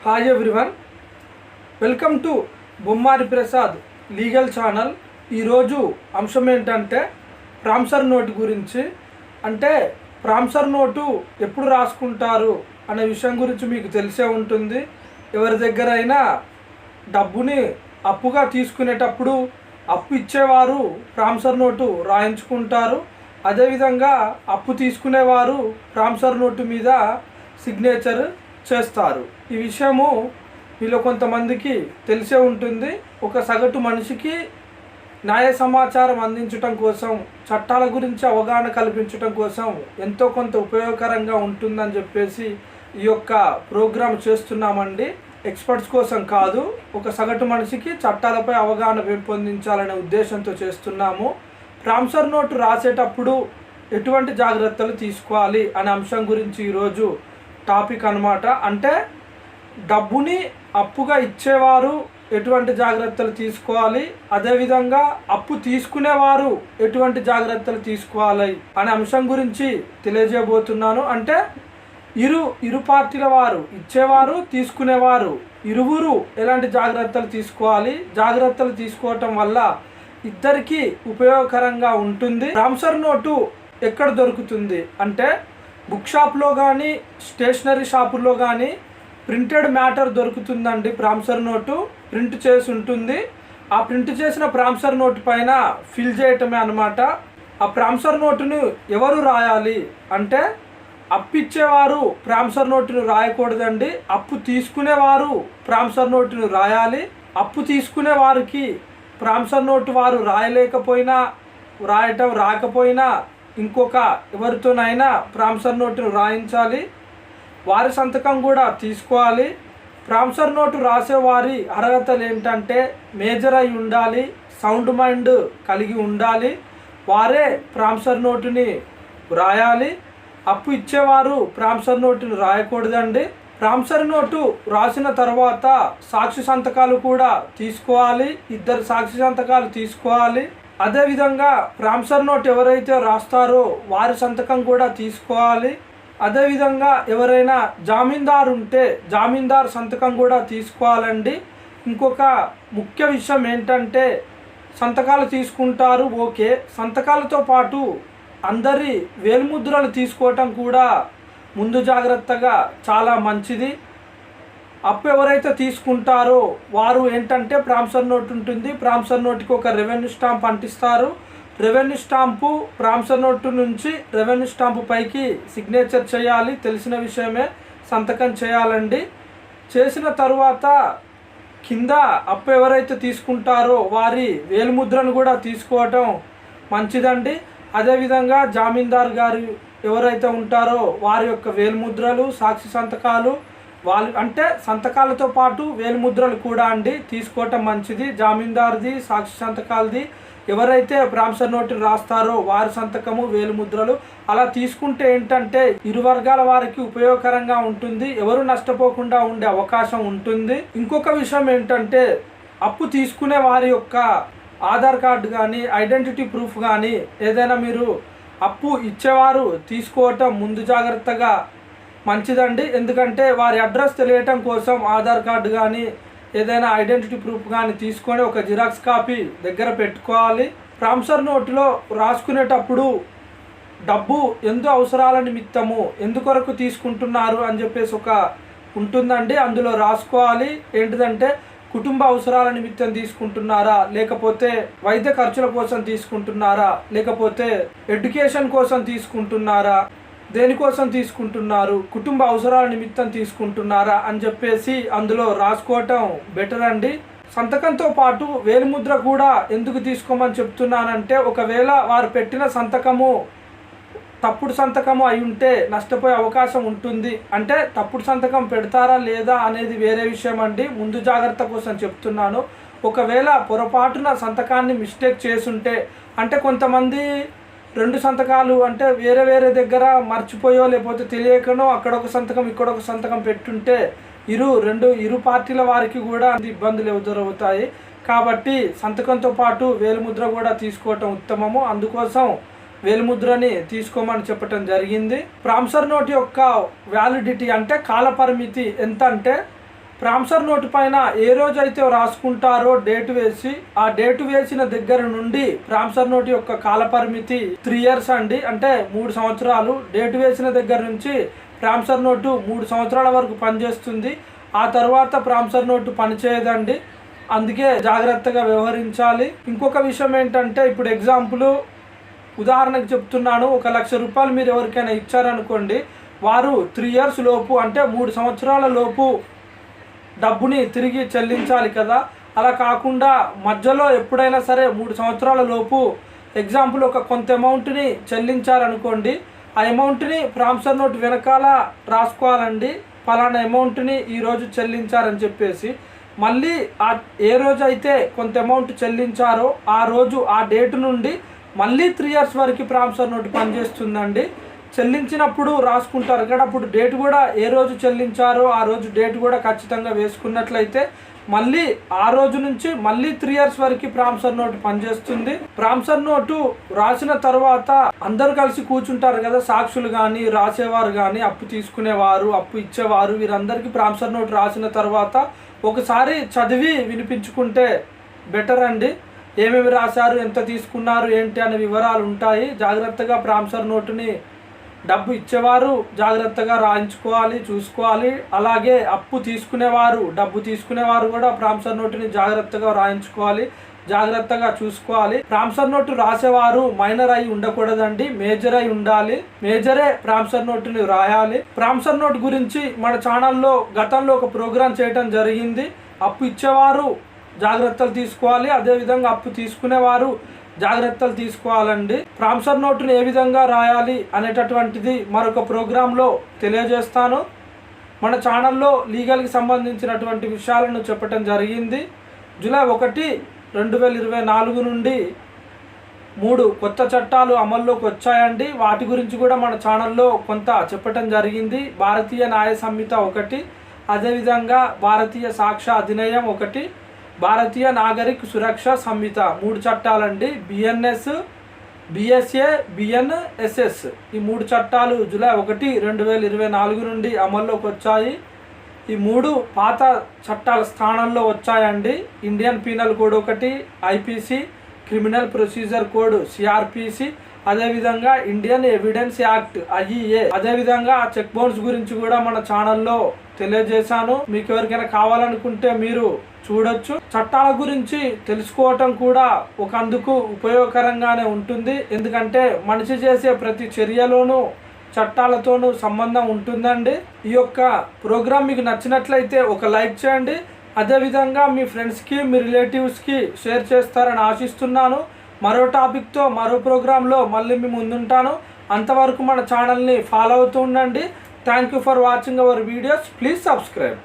Hi everyone, welcome to Bommari Prasad legal channel. ఈరోజు అంశం ఏంటంటే ప్రామిసర్ నోటు గురించి. అంటే ప్రామిసర్ నోటు ఎప్పుడు రాసుకుంటారు అనే విషయం గురించి మీకు తెలిసే ఉంటుంది. ఎవరి దగ్గరైనా డబ్బుని అప్పుగా తీసుకునేటప్పుడు అప్పు ఇచ్చేవారు ప్రామిసర్ నోటు రాయించుకుంటారు. అదేవిధంగా అప్పు తీసుకునేవారు ప్రామిసర్ నోటు మీద సిగ్నేచర్ చేస్తారు. ఈ విషయము మీలో కొంతమందికి తెలిసే ఉంటుంది. ఒక సగటు మనిషికి న్యాయ సమాచారం అందించడం కోసం, చట్టాల గురించి అవగాహన కల్పించడం కోసం ఎంతో కొంత ఉపయోగకరంగా ఉంటుందని చెప్పేసి ఈ యొక్క ప్రోగ్రాం చేస్తున్నామండి. ఎక్స్పర్ట్స్ కోసం కాదు, ఒక సగటు మనిషికి చట్టాలపై అవగాహన పెంపొందించాలనే ఉద్దేశంతో చేస్తున్నాము. ప్రామిసర్ నోటు రాసేటప్పుడు ఎటువంటి జాగ్రత్తలు తీసుకోవాలి అనే అంశం గురించి ఈరోజు టాపిక్ అన్నమాట. అంటే డబ్బుని అప్పుగా ఇచ్చేవారు ఎటువంటి జాగ్రత్తలు తీసుకోవాలి, అదేవిధంగా అప్పు తీసుకునేవారు ఎటువంటి జాగ్రత్తలు తీసుకోవాలి అనే అంశం గురించి తెలియజేయబోతున్నాను. అంటే ఇరు పార్టీల వారు, ఇచ్చేవారు తీసుకునేవారు, ఇరువురు ఎలాంటి జాగ్రత్తలు తీసుకోవాలి, జాగ్రత్తలు తీసుకోవటం వల్ల ఇద్దరికీ ఉపయోగకరంగా ఉంటుంది. ప్రామిసర్ నోటు ఎక్కడ దొరుకుతుంది అంటే బుక్ షాప్లో కానీ, స్టేషనరీ షాపుల్లో కానీ ప్రింటెడ్ మ్యాటర్ దొరుకుతుందండి. ప్రామిసర్ నోటు ప్రింట్ చేసి ఉంటుంది. ఆ ప్రింట్ చేసిన ప్రామిసర్ నోటు పైన ఫిల్ చేయటమే అన్నమాట. ఆ ప్రామిసర్ నోటును ఎవరు రాయాలి అంటే అప్పు ఇచ్చేవారు ప్రామిసర్ నోటును రాయకూడదండి. అప్పు తీసుకునేవారు ప్రామిసర్ నోటును రాయాలి. అప్పు తీసుకునే వారికి ప్రామిసర్ నోటు వారు రాయలేకపోయినా, రాయటం రాకపోయినా ఇంకొక ఎవరితోనైనా ప్రామిసర్ నోటును రాయించాలి. వారి సంతకం కూడా తీసుకోవాలి. ప్రామిసర్ నోటు రాసేవారి అర్హతలు ఏంటంటే మేజర్ అయి ఉండాలి, సౌండ్ మైండ్ కలిగి ఉండాలి. వారే ప్రామిసర్ నోటుని రాయాలి. అప్పు ఇచ్చేవారు ప్రామిసర్ నోటును రాయకూడదండి. ప్రామిసర్ నోటు రాసిన తర్వాత సాక్షి సంతకాలు కూడా తీసుకోవాలి. 2 సాక్షి సంతకాలు తీసుకోవాలి. అదేవిధంగా ప్రామిసర్ నోట్ ఎవరైతే రాస్తారో వారి సంతకం కూడా తీసుకోవాలి. అదేవిధంగా ఎవరైనా జామీందారు ఉంటే జామీందారు సంతకం కూడా తీసుకోవాలండి. ఇంకొక ముఖ్య విషయం ఏంటంటే సంతకాలు తీసుకుంటారు, ఓకే, సంతకాలతో పాటు అందరి వేలిముద్రలు తీసుకోవటం కూడా ముందు జాగ్రత్తగా చాలా మంచిది. అప్పు ఎవరైతే తీసుకుంటారో వారు ఏంటంటే ప్రామిసర్ నోట్ ఉంటుంది. ప్రామిసర్ నోటుకి ఒక రెవెన్యూ స్టాంప్ అంటిస్తారు. రెవెన్యూ స్టాంపు ప్రామిసర్ నోటు నుంచి రెవెన్యూ స్టాంపు పైకి సిగ్నేచర్ చేయాలి. తెలిసిన విషయమే, సంతకం చేయాలండి. చేసిన తరువాత కింద అప్పు ఎవరైతే తీసుకుంటారో వారి వేలిముద్రను కూడా తీసుకోవటం మంచిదండి. అదేవిధంగా జామీందార్ గారు ఎవరైతే ఉంటారో వారి యొక్క వేలిముద్రలు, సాక్షి సంతకాలు, వాళ్ళు అంటే సంతకాలతో పాటు వేలిముద్రలు కూడా అండి తీసుకోవటం మంచిది. జామీందార్ది, సాక్షి సంతకాలది, ఎవరైతే ప్రామిసర్ నోటు రాస్తారో వారి సంతకము, వేలిముద్రలు అలా తీసుకుంటే ఏంటంటే ఇరు వర్గాల వారికి ఉపయోగకరంగా ఉంటుంది. ఎవరు నష్టపోకుండా ఉండే అవకాశం ఉంటుంది. ఇంకొక విషయం ఏంటంటే అప్పు తీసుకునే వారి యొక్క ఆధార్ కార్డు కానీ, ఐడెంటిటీ ప్రూఫ్ కానీ ఏదైనా మీరు అప్పు ఇచ్చేవారు తీసుకోవటం ముందు జాగ్రత్తగా మంచిదండి. ఎందుకంటే వారి అడ్రస్ తెలియటం కోసం ఆధార్ కార్డు కానీ ఏదైనా ఐడెంటిటీ ప్రూఫ్ కానీ తీసుకొని ఒక జిరాక్స్ కాపీ దగ్గర పెట్టుకోవాలి. ప్రామిసర్ నోటులో రాసుకునేటప్పుడు డబ్బు ఎందు అవసరాల నిమిత్తము ఎందుకొరకు తీసుకుంటున్నారు అని చెప్పేసి ఒక ఉంటుందండి. అందులో రాసుకోవాలి. ఏంటిదంటే కుటుంబ అవసరాల నిమిత్తం తీసుకుంటున్నారా, లేకపోతే వైద్య ఖర్చుల కోసం తీసుకుంటున్నారా, లేకపోతే ఎడ్యుకేషన్ కోసం తీసుకుంటున్నారా, దేనికోసం తీసుకుంటున్నారు, కుటుంబ అవసరాల నిమిత్తం తీసుకుంటున్నారా అని చెప్పేసి అందులో రాసుకోవటం బెటర్ అండి. సంతకంతో పాటు వేలిముద్ర కూడా ఎందుకు తీసుకోమని చెప్తున్నానంటే ఒకవేళ వారు పెట్టిన సంతకము తప్పుడు సంతకము అయి ఉంటే నష్టపోయే అవకాశం ఉంటుంది. అంటే తప్పుడు సంతకం పెడతారా లేదా అనేది వేరే విషయం అండి, ముందు జాగ్రత్త కోసం చెప్తున్నాను. ఒకవేళ పొరపాటున సంతకాన్ని మిస్టేక్ చేసుంటే, అంటే కొంతమంది 2 సంతకాలు అంటే వేరే వేరే దగ్గర మర్చిపోయో లేకపోతే తెలియకనో అక్కడ ఒక సంతకం ఇక్కడ ఒక సంతకం పెట్టుంటే ఇరు పార్టీల వారికి కూడా ఇబ్బందులు ఎదురవుతాయి. కాబట్టి సంతకంతో పాటు వేలిముద్ర కూడా తీసుకోవటం ఉత్తమము. అందుకోసం వేలిముద్రని తీసుకోమని చెప్పటం జరిగింది. ప్రామిసర్ నోట్ యొక్క వ్యాలిడిటీ అంటే కాల పరిమితి ఎంత అంటే ప్రామిసరీ నోటు పైన ఏ రోజు అయితే రాసుకుంటారో డేట్ వేసి, ఆ డేట్ వేసిన దగ్గర నుండి ప్రామిసరీ నోటు యొక్క కాలపరిమితి 3 years అండి, అంటే 3 సంవత్సరాలు. డేట్ వేసిన దగ్గర నుంచి ప్రామిసరీ నోటు 3 సంవత్సరాల వరకు పనిచేస్తుంది. ఆ తర్వాత ప్రామిసరీ నోటు పనిచేయదండి. అందుకే జాగ్రత్తగా వ్యవహరించాలి. ఇంకొక విషయం ఏంటంటే, ఇప్పుడు ఎగ్జాంపుల్ ఉదాహరణకు చెప్తున్నాను, 1 లక్ష రూపాయలు మీరు ఎవరికైనా ఇచ్చారనుకోండి, వారు 3 years లోపు, అంటే 3 సంవత్సరాల లోపు డబ్బుని తిరిగి చెల్లించాలి కదా. అలా కాకుండా మధ్యలో ఎప్పుడైనా సరే 3 సంవత్సరాల లోపు ఎగ్జాంపుల్ ఒక కొంత అమౌంట్ని చెల్లించారనుకోండి, ఆ అమౌంట్ని ప్రామిసరీ నోట్ వెనకాల రాసుకోవాలండి. ఫలానా అమౌంట్ని ఈరోజు చెల్లించారని చెప్పేసి. మళ్ళీ ఏ రోజు అయితే కొంత అమౌంట్ చెల్లించారో ఆ రోజు, ఆ డేట్ నుండి మళ్ళీ 3 years వరకు ప్రామిసరీ నోట్ పనిచేస్తుందండి. చెల్లించినప్పుడు రాసుకుంటారు కదా, అప్పుడు డేట్ కూడా ఏ రోజు చెల్లించారో ఆ రోజు డేట్ కూడా ఖచ్చితంగా వేసుకున్నట్లయితే మళ్ళీ ఆ రోజు నుంచి మళ్ళీ 3 years వరకు ప్రామిసరీ నోటు పనిచేస్తుంది. ప్రామిసరీ నోటు రాసిన తర్వాత అందరు కలిసి కూర్చుంటారు కదా, సాక్షులు కానీ, రాసేవారు కానీ, అప్పు తీసుకునేవారు, అప్పు ఇచ్చేవారు, వీరందరికీ ప్రామిసరీ నోటు రాసిన తర్వాత ఒకసారి చదివి వినిపించుకుంటే బెటర్ అండి. ఏమేమి రాశారు, ఎంత తీసుకున్నారు, ఏంటి అనే వివరాలు ఉంటాయి. జాగ్రత్తగా ప్రామిసరీ నోటుని డబ్బు ఇచ్చేవారు జాగ్రత్తగా రాయించుకోవాలి, చూసుకోవాలి. అలాగే అప్పు తీసుకునేవారు, డబ్బు తీసుకునేవారు కూడా ప్రామిసరీ నోటుని జాగ్రత్తగా రాయించుకోవాలి, జాగ్రత్తగా చూసుకోవాలి. ప్రామిసరీ నోటు రాసేవారు మైనర్ అయి ఉండకూడదండి, మేజర్ అయి ఉండాలి. మేజరే ప్రామిసరీ నోటుని రాయాలి. ప్రామిసరీ నోటు గురించి మన ఛానల్లో గతంలో ఒక ప్రోగ్రాం చేయడం జరిగింది. అప్పు ఇచ్చేవారు జాగ్రత్తలు తీసుకోవాలి, అదేవిధంగా అప్పు తీసుకునేవారు జాగ్రత్తలు తీసుకోవాలండి. ప్రామిసరీ నోటుని ఏ విధంగా రాయాలి అనేటటువంటిది మరొక ప్రోగ్రాంలో తెలియజేస్తాను. మన ఛానల్లో లీగల్కి సంబంధించినటువంటి విషయాలను చెప్పడం జరిగింది. జూలై 1, 2024 నుండి 3 కొత్త చట్టాలు అమల్లోకి వచ్చాయండి. వాటి గురించి కూడా మన ఛానల్లో కొంత చెప్పటం జరిగింది. భారతీయ న్యాయ సంహిత 1, అదేవిధంగా భారతీయ సాక్ష్య అధినియం 1, భారతీయ నాగరిక సురక్ష సంహిత 3 చట్టాలండి. BNS, BSA, BNSS ఈ 3 చట్టాలు జూలై 1, 2024 నుండి అమల్లోకి వచ్చాయి. ఈ 3 పాత చట్టాల స్థానంలో వచ్చాయండి. Indian penal code 1, IPC, criminal procedure code CRPC, అదేవిధంగా ఇండియన్ ఎవిడెన్స్ యాక్ట్ IEA, అదేవిధంగా చెక్ బౌన్స్ గురించి కూడా మన ఛానల్లో తెలియజేశాను. మీకు ఎవరికైనా కావాలనుకుంటే మీరు చూడొచ్చు. చట్టాల గురించి తెలుసుకోవటం కూడా ఒకందుకు ఉపయోగకరంగానే ఉంటుంది. ఎందుకంటే మనిషి చేసే ప్రతి చర్యలోనూ చట్టాలతోనూ సంబంధం ఉంటుందండి. ఈ యొక్క ప్రోగ్రామ్ మీకు నచ్చినట్లయితే ఒక లైక్ చేయండి. అదేవిధంగా మీ ఫ్రెండ్స్కి, మీ రిలేటివ్స్కి షేర్ చేస్తారని ఆశిస్తున్నాను. మరో టాపిక్తో మరో ప్రోగ్రాంలో మళ్ళీ మీ ముందుంటాను. అంతవరకు మన ఛానల్ని ఫాలో అవుతూ ఉండండి. Thank you for watching our videos. Please subscribe.